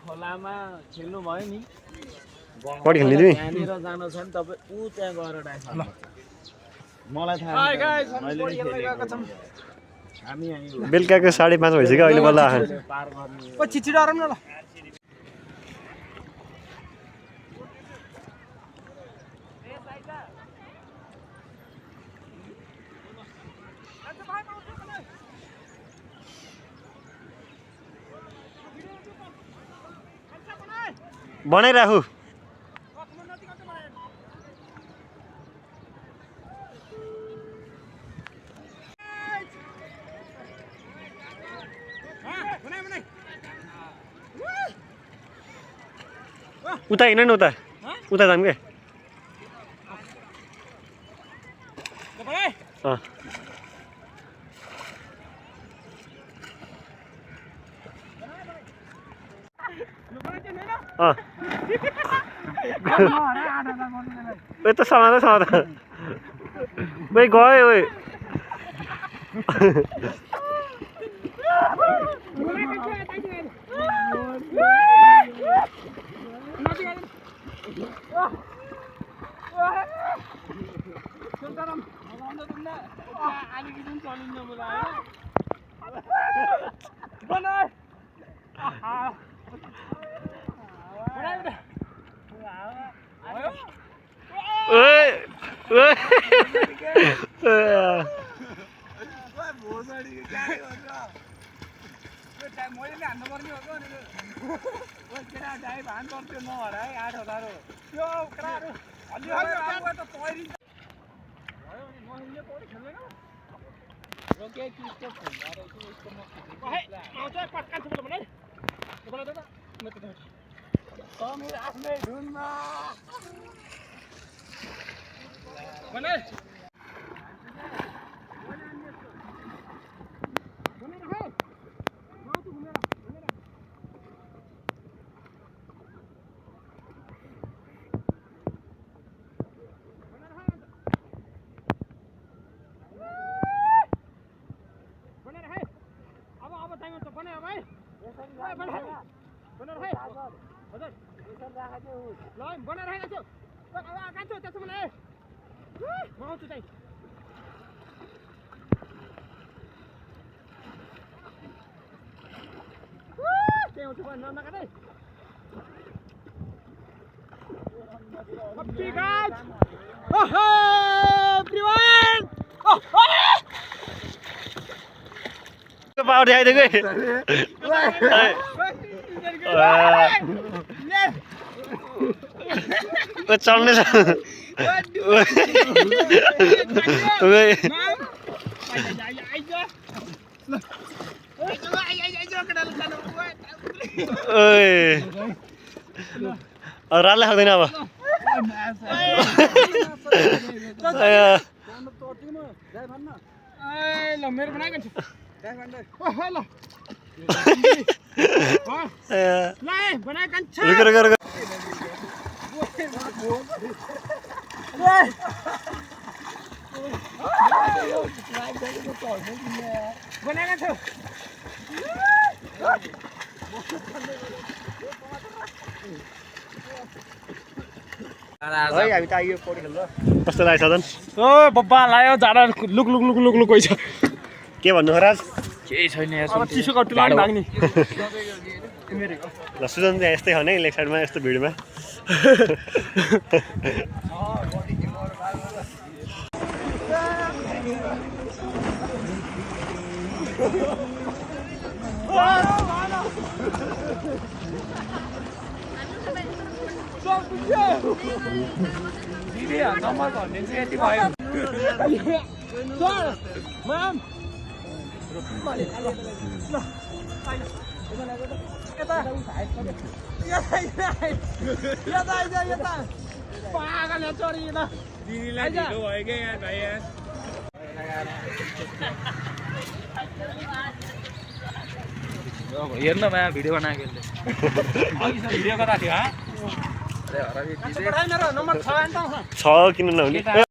खोलामा खेल्नु भयो नि पौडी खेल्ने तिमी त्यहाँनिर जान छ नि तपाईँ ऊ त्यहाँ गएर डाइभ मलाई थाहा हामी बेलुकाको 5:30 भइसक्यो अहिले बल्ल पार गर्ने छिटो आराम न ल बनाइराखु उता हिँड न उता उता जाम के यता समाधा समाधा भाइ गयो ओइ पावर दिखाइदिएको चल्ने छ राल्ला खाँदैन अब मेरो बनाएको छु कस्तो लाग्छ त ओ बब्बा लायो जाडा लुक लुक लुक लुक लुक कोही छ के भन्नु खराज केही छैन अब चिसो कट्टुला भाग्ने ल सुजन चाहिँ यस्तै हो नि लेग साइडमा यस्तो भिडमा नम्बर भन्ने चाहिँ यति भयो हेर्न माया भिडियो बनाएको भिडियो कता थियो छ किन नहुने